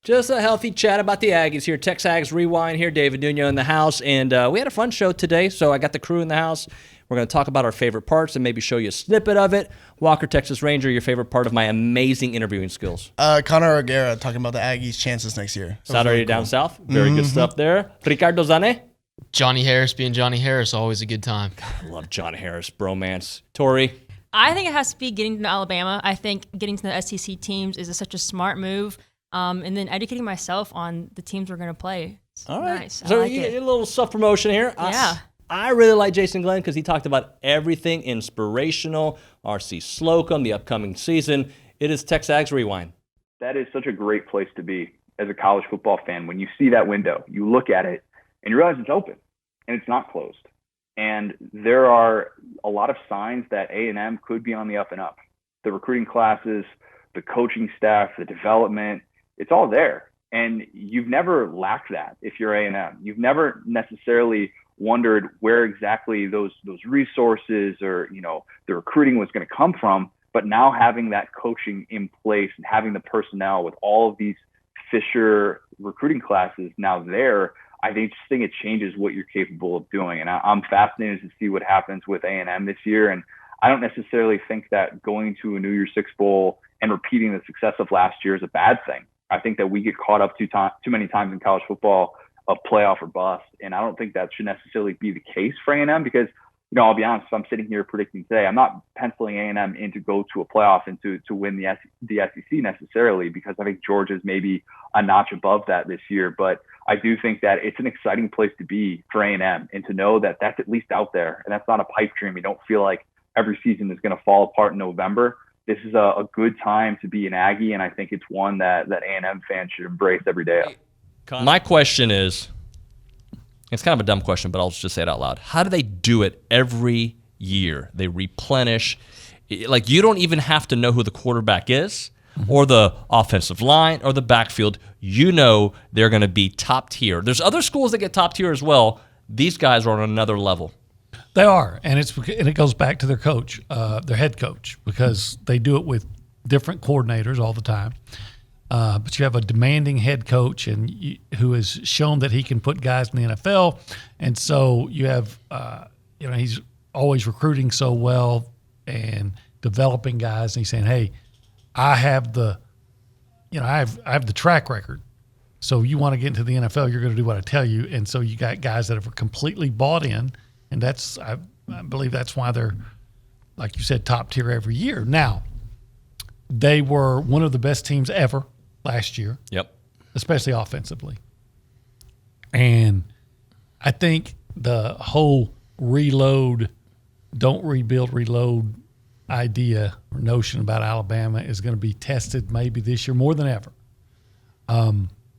Just a healthy chat about the Aggies here. TexAgs Rewind here. David Nuno in the house. And we had a fun show today, so I got the crew in the house. We're going to talk about our favorite parts and maybe show you a snippet of it. Walker, Texas Ranger, your favorite part of my amazing interviewing skills. Connor O'Gara talking about the Aggies' chances next year. Saturday really down south. Very good stuff there. Ricardo Zane. Johnny Harris being Johnny Harris, always a good time. God, I love John Harris, bromance. Tori. I think it has to be getting to Alabama. I think getting to the SEC teams is such a smart move. And then educating myself on the teams we're going to play. All right. Nice. So like you get a little self-promotion here. Yeah. I really like Jason Glenn because he talked about everything inspirational, R.C. Slocum, the upcoming season. It is TexAgs Rewind. That is such a great place to be as a college football fan. When you see that window, you look at it, and you realize it's open, and it's not closed. And there are a lot of signs that A&M could be on the up and up. The recruiting classes, the coaching staff, the development, it's all there. And you've never lacked that if you're A&M. You've never necessarily wondered where exactly those resources or, the recruiting was going to come from. But now having that coaching in place and having the personnel with all of these Fisher recruiting classes now there, I think it changes what you're capable of doing. And I'm fascinated to see what happens with A&M this year. And I don't necessarily think that going to a New Year's Six Bowl and repeating the success of last year is a bad thing. I think that we get caught up too many times in college football of playoff or bust. And I don't think that should necessarily be the case for A&M because, I'll be honest, if I'm sitting here predicting today, I'm not penciling A&M in to go to a playoff and to win the SEC necessarily because I think Georgia's maybe a notch above that this year. But I do think that it's an exciting place to be for A&M and to know that that's at least out there and that's not a pipe dream. You don't feel like every season is going to fall apart in November. This is a good time to be an Aggie, and I think it's one that A&M fans should embrace every day. My question is, it's kind of a dumb question, but I'll just say it out loud. How do they do it every year? They replenish. Like, you don't even have to know who the quarterback is or the offensive line or the backfield. You know they're going to be top tier. There's other schools that get top tier as well. These guys are on another level. They are, and it goes back to their coach, their head coach, because they do it with different coordinators all the time. But you have a demanding head coach who has shown that he can put guys in the NFL, and so you have, he's always recruiting so well and developing guys, and he's saying, "Hey, I have the track record. So you want to get into the NFL, you're going to do what I tell you." And so you got guys that have completely bought in. And I believe that's why they're, like you said, top tier every year. Now, they were one of the best teams ever last year. Yep. Especially offensively. And I think the whole don't rebuild, reload idea or notion about Alabama is going to be tested maybe this year more than ever.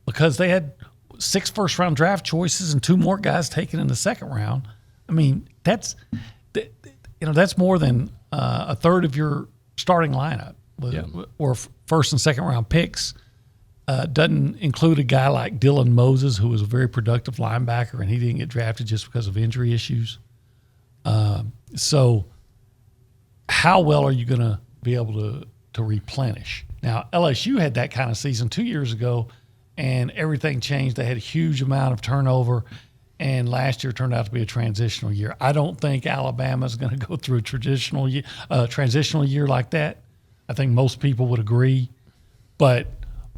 Because they had 6 first-round draft choices and 2 more guys taken in the second round. I mean, that's more than a third of your starting lineup, or first and second round picks. Doesn't include a guy like Dylan Moses, who was a very productive linebacker, and he didn't get drafted just because of injury issues. So, how well are you going to be able to replenish? Now, LSU had that kind of season 2 years ago, and everything changed. They had a huge amount of turnover. And last year turned out to be a transitional year. I don't think Alabama's going to go through a transitional year like that. I think most people would agree. But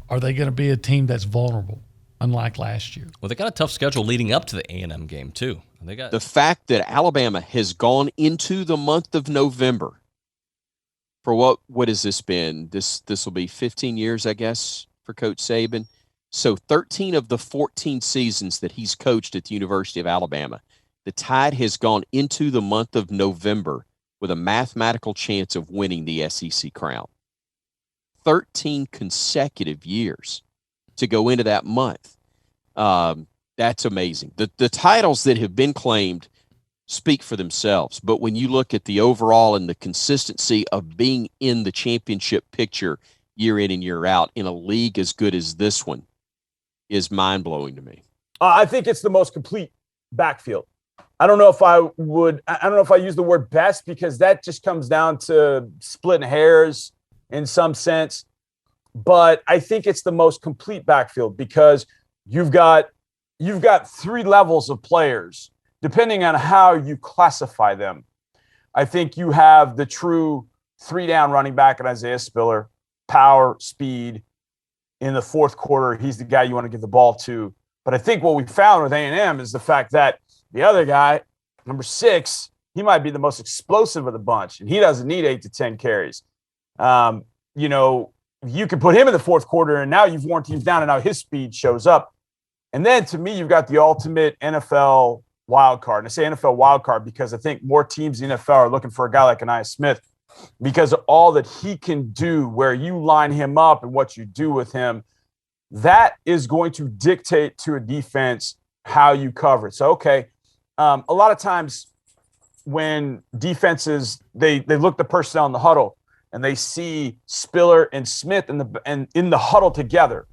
are they going to be a team that's vulnerable, unlike last year? Well, they got a tough schedule leading up to the A&M game, too. The fact that Alabama has gone into the month of November for what has this been? This will be 15 years, I guess, for Coach Saban. So 13 of the 14 seasons that he's coached at the University of Alabama, the Tide has gone into the month of November with a mathematical chance of winning the SEC crown. 13 consecutive years to go into that month. That's amazing. The titles that have been claimed speak for themselves, but when you look at the overall and the consistency of being in the championship picture year in and year out in a league as good as this one, is mind-blowing to me. I think it's the most complete backfield. I don't know if I use the word best because that just comes down to splitting hairs in some sense. but I think it's the most complete backfield because you've got 3 levels of players, depending on how you classify them. I think you have the true 3-down running back in Isaiah Spiller, power, speed. In the fourth quarter, he's the guy you want to give the ball to. But I think what we found with A&M is the fact that the other guy, number 6, he might be the most explosive of the bunch, and he doesn't need 8 to 10 carries. You know, you can put him in the fourth quarter, and now you've worn teams down, and now his speed shows up. And then, to me, you've got the ultimate NFL wild card. And I say NFL wild card because I think more teams in the NFL are looking for a guy like Aniyah Smith because of all that he can do, where you line him up and what you do with him. That is going to dictate to a defense how you cover it. So, okay, a lot of times when defenses, they look the personnel in the huddle and they see Spiller and Smith in the huddle together,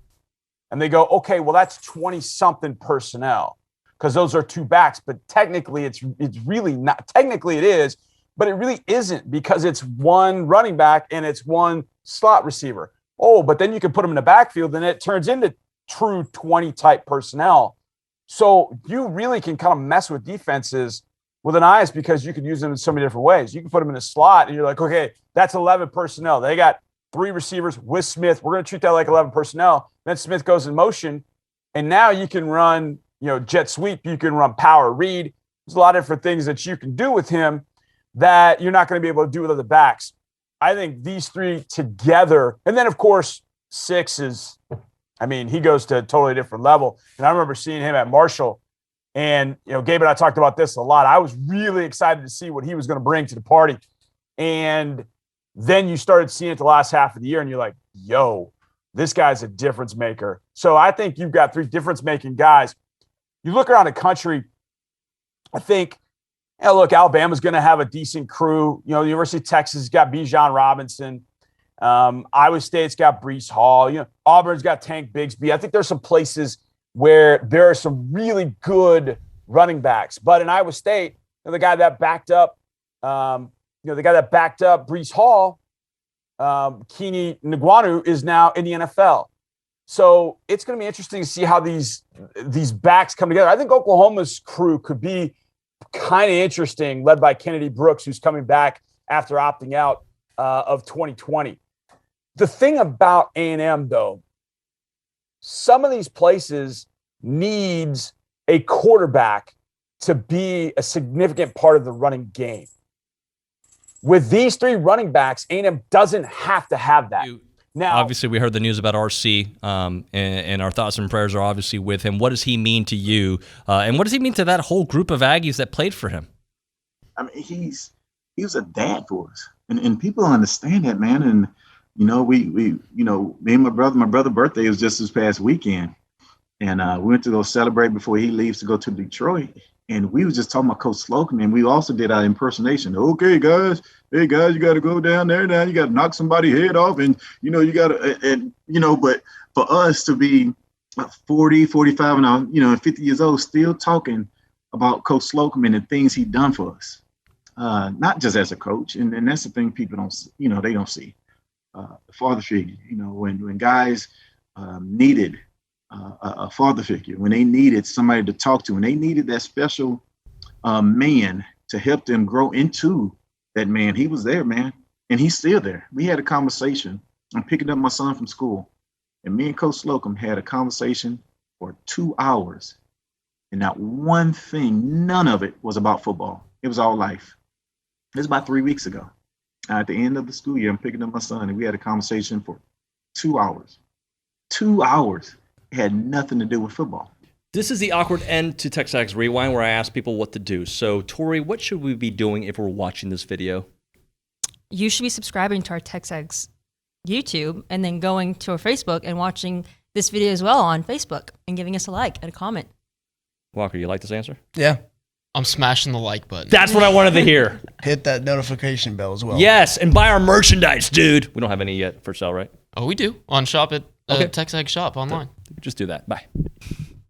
and they go, okay, well, that's 20-something personnel because those are 2 backs. But technically, it's really not. Technically, it is, but it really isn't because it's 1 running back and it's 1 slot receiver. Oh, but then you can put them in the backfield and it turns into true 20-type personnel. So you really can kind of mess with defenses with an eyes because you can use them in so many different ways. You can put them in a slot and you're like, okay, that's 11 personnel. They got 3 receivers with Smith. We're going to treat that like 11 personnel. Then Smith goes in motion, and now you can run, jet sweep. You can run power read. There's a lot of different things that you can do with him that you're not going to be able to do with other backs. I think these 3 together, and then, of course, 6 is, he goes to a totally different level. And I remember seeing him at Marshall, and, Gabe and I talked about this a lot. I was really excited to see what he was going to bring to the party. And then you started seeing it the last half of the year, and you're like, yo, this guy's a difference maker. So I think you've got 3 difference-making guys. You look around the country, I think, look, Alabama's going to have a decent crew. The University of Texas has got Bijan Robinson. Iowa State's got Breece Hall. Auburn's got Tank Bigsby. I think there's some places where there are some really good running backs. But in Iowa State, the guy that backed up, Breece Hall, Keeney Ngwanu, is now in the NFL. So it's going to be interesting to see how these backs come together. I think Oklahoma's crew could be kind of interesting, led by Kennedy Brooks, who's coming back after opting out of 2020. The thing about A&M, though, some of these places needs a quarterback to be a significant part of the running game. With these 3 running backs, A&M doesn't have to have that. Now, obviously, we heard the news about RC, and our thoughts and prayers are obviously with him. What does he mean to you, and what does he mean to that whole group of Aggies that played for him? He was a dad for us, and people understand that, man. And we me and my brother's birthday was just this past weekend, and we went to go celebrate before he leaves to go to Detroit. And we was just talking about Coach Slocum, and we also did our impersonation. Okay, guys, you got to go down there now. You got to knock somebody's head off, and you got to, But for us to be 40, 45, and 50 years old, still talking about Coach Slocum and the things he done for us, not just as a coach, and that's the thing people don't, they don't see. The father figure, when guys needed a father figure, when they needed somebody to talk to, when they needed that special man to help them grow into that man, he was there, man. And he's still there. We had a conversation. I'm picking up my son from school, and me and Coach Slocum had a conversation for 2 hours. And not one thing, none of it was about football. It was all life. It was about 3 weeks ago. At the end of the school year, I'm picking up my son, and we had a conversation for 2 hours. 2 hours. It had nothing to do with football. This is the awkward end to TexAgs Rewind, where I ask people what to do. So, Tori, what should we be doing if we're watching this video? You should be subscribing to our TexAgs YouTube and then going to our Facebook and watching this video as well on Facebook and giving us a like and a comment. Walker, you like this answer? Yeah. I'm smashing the like button. That's what I wanted to hear. Hit that notification bell as well. Yes, and buy our merchandise, dude. We don't have any yet for sale, right? Oh, we do. On shop at Okay. TexAgs Shop online. Just do that. Bye.